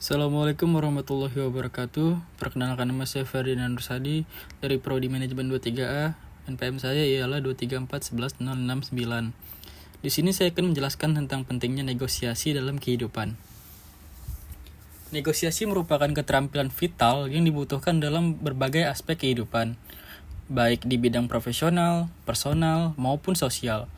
Assalamualaikum warahmatullahi wabarakatuh. Perkenalkan, nama saya Ferdinand Rusadi dari Prodi Manajemen 23A. NPM saya ialah 234111069. Di sini saya akan menjelaskan tentang pentingnya negosiasi dalam kehidupan. Negosiasi merupakan keterampilan vital yang dibutuhkan dalam berbagai aspek kehidupan, baik di bidang profesional, personal, maupun sosial.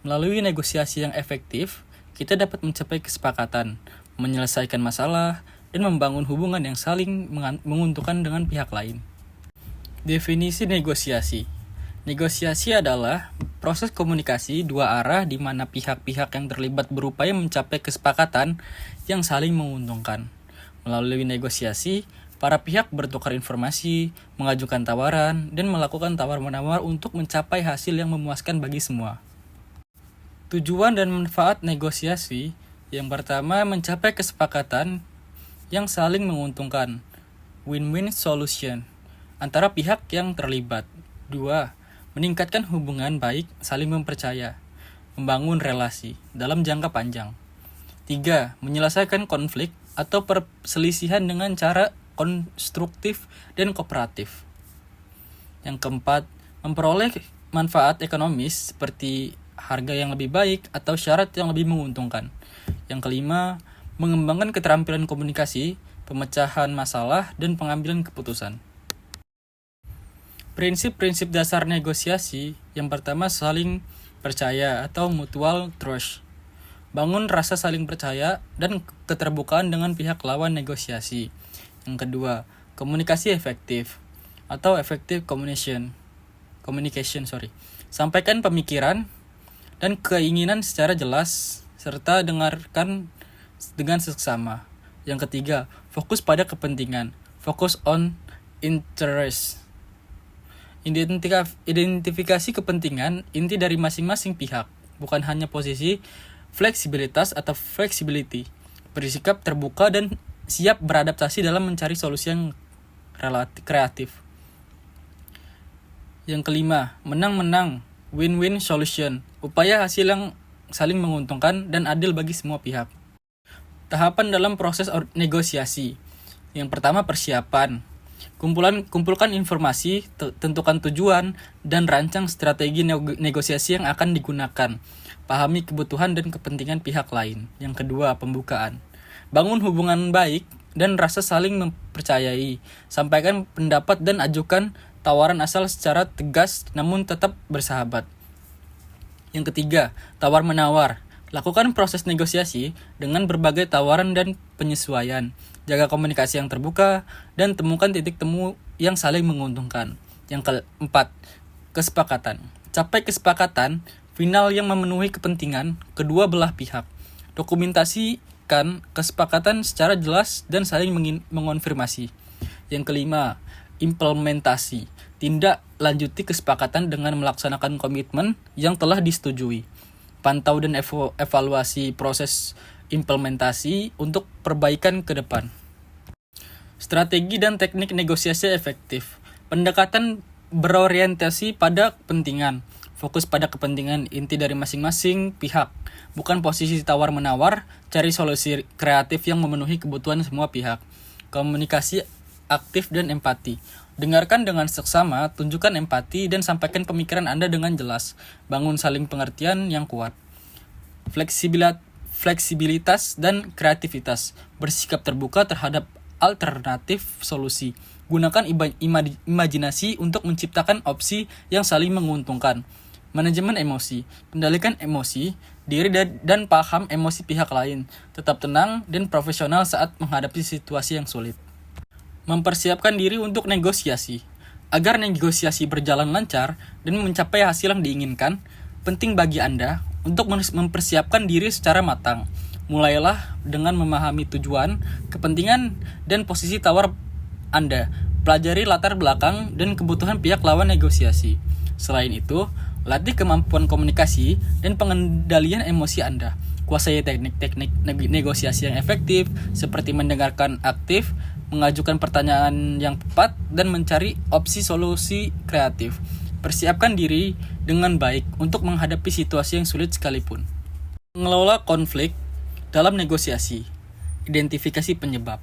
Melalui negosiasi yang efektif, kita dapat mencapai kesepakatan, menyelesaikan masalah, dan membangun hubungan yang saling menguntungkan dengan pihak lain. Definisi negosiasi. Negosiasi adalah proses komunikasi dua arah di mana pihak-pihak yang terlibat berupaya mencapai kesepakatan yang saling menguntungkan. Melalui negosiasi, para pihak bertukar informasi, mengajukan tawaran, dan melakukan tawar-menawar untuk mencapai hasil yang memuaskan bagi semua. Tujuan dan manfaat negosiasi: yang pertama, mencapai kesepakatan yang saling menguntungkan, win-win solution, antara pihak yang terlibat. 2. Meningkatkan hubungan baik, saling mempercaya, membangun relasi dalam jangka panjang. 3. Menyelesaikan konflik atau perselisihan dengan cara konstruktif dan kooperatif. Yang keempat, memperoleh manfaat ekonomis seperti harga yang lebih baik atau syarat yang lebih menguntungkan. Yang kelima, mengembangkan keterampilan komunikasi, pemecahan masalah, dan pengambilan keputusan. Prinsip-prinsip dasar negosiasi: yang pertama, saling percaya atau mutual trust. Bangun rasa saling percaya dan keterbukaan dengan pihak lawan negosiasi. Yang kedua, komunikasi efektif atau effective communication. Sampaikan pemikiran dan keinginan secara jelas, serta dengarkan dengan seksama. Yang ketiga, fokus pada kepentingan, focus on interest. Identifikasi kepentingan inti dari masing-masing pihak, bukan hanya posisi, fleksibilitas atau flexibility. Bersikap terbuka dan siap beradaptasi dalam mencari solusi yang kreatif. Yang kelima, menang-menang, win-win solution, upaya hasil yang saling menguntungkan dan adil bagi semua pihak. Tahapan dalam proses negosiasi. Yang pertama, persiapan. Kumpulkan informasi, tentukan tujuan, dan rancang strategi negosiasi yang akan digunakan. Pahami kebutuhan dan kepentingan pihak lain. Yang kedua, pembukaan. Bangun hubungan baik dan rasa saling mempercayai. Sampaikan pendapat dan ajukan tawaran asal secara tegas namun tetap bersahabat. Yang ketiga, tawar-menawar. Lakukan proses negosiasi dengan berbagai tawaran dan penyesuaian. Jaga komunikasi yang terbuka dan temukan titik temu yang saling menguntungkan. Yang keempat, kesepakatan. Capai kesepakatan final yang memenuhi kepentingan kedua belah pihak. Dokumentasikan kesepakatan secara jelas dan saling mengonfirmasi. Yang kelima, implementasi. Tindak lanjuti kesepakatan dengan melaksanakan komitmen yang telah disetujui. Pantau dan evaluasi proses implementasi untuk perbaikan ke depan. Strategi dan teknik negosiasi efektif. Pendekatan berorientasi pada kepentingan. Fokus pada kepentingan inti dari masing-masing pihak, bukan posisi tawar-menawar. Cari solusi kreatif yang memenuhi kebutuhan semua pihak. Komunikasi aktif dan empati. Dengarkan dengan seksama, tunjukkan empati, dan sampaikan pemikiran Anda dengan jelas. Bangun saling pengertian yang kuat. Fleksibilitas dan kreativitas. Bersikap terbuka terhadap alternatif solusi. Gunakan imajinasi untuk menciptakan opsi yang saling menguntungkan. Manajemen emosi. Kendalikan emosi diri dan paham emosi pihak lain. Tetap tenang dan profesional saat menghadapi situasi yang sulit. Mempersiapkan diri untuk negosiasi. Agar negosiasi berjalan lancar dan mencapai hasil yang diinginkan, penting bagi Anda untuk mempersiapkan diri secara matang. Mulailah dengan memahami tujuan, kepentingan, dan posisi tawar Anda. Pelajari latar belakang dan kebutuhan pihak lawan negosiasi. Selain itu, latih kemampuan komunikasi dan pengendalian emosi Anda. Kuasai teknik-teknik negosiasi yang efektif, seperti mendengarkan aktif, mengajukan pertanyaan yang tepat, dan mencari opsi solusi kreatif. Persiapkan diri dengan baik untuk menghadapi situasi yang sulit sekalipun. Mengelola konflik dalam negosiasi. Identifikasi penyebab.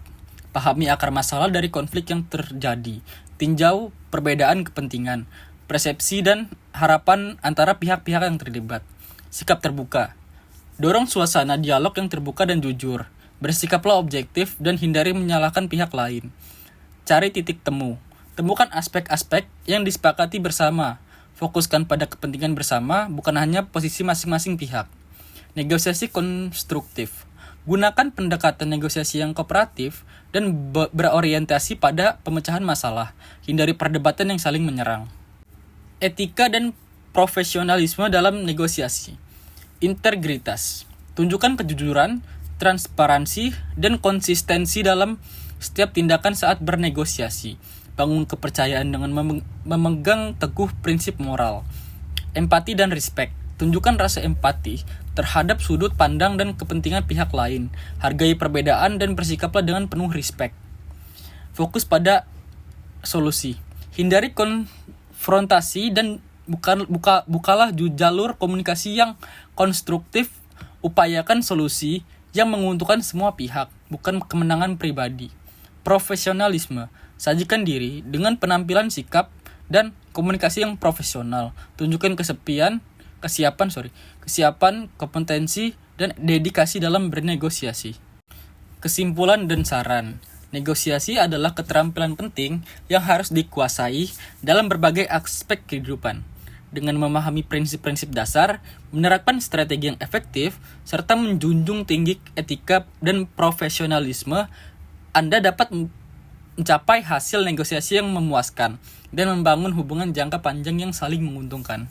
Pahami akar masalah dari konflik yang terjadi. Tinjau perbedaan kepentingan, persepsi dan harapan antara pihak-pihak yang terlibat. Sikap terbuka. Dorong suasana dialog yang terbuka dan jujur. Bersikaplah objektif dan hindari menyalahkan pihak lain. Cari titik temu. Temukan aspek-aspek yang disepakati bersama. Fokuskan pada kepentingan bersama, bukan hanya posisi masing-masing pihak. Negosiasi konstruktif. Gunakan pendekatan negosiasi yang kooperatif dan berorientasi pada pemecahan masalah. Hindari perdebatan yang saling menyerang. Etika dan profesionalisme dalam negosiasi. Integritas. Tunjukkan kejujuran, transparansi, dan konsistensi dalam setiap tindakan saat bernegosiasi. Bangun kepercayaan dengan memegang teguh prinsip moral. Empati dan respect. Tunjukkan rasa empati terhadap sudut pandang dan kepentingan pihak lain. Hargai perbedaan dan bersikaplah dengan penuh respect. Fokus pada solusi. Hindari konfrontasi dan bukalah jalur komunikasi yang konstruktif. Upayakan solusi yang menguntungkan semua pihak, bukan kemenangan pribadi. Profesionalisme. Sajikan diri dengan penampilan sikap dan komunikasi yang profesional. Tunjukkan kesiapan, kompetensi, dan dedikasi dalam bernegosiasi. Kesimpulan dan saran. Negosiasi adalah keterampilan penting yang harus dikuasai dalam berbagai aspek kehidupan. Dengan memahami prinsip-prinsip dasar, menerapkan strategi yang efektif, serta menjunjung tinggi etika dan profesionalisme, Anda dapat mencapai hasil negosiasi yang memuaskan dan membangun hubungan jangka panjang yang saling menguntungkan.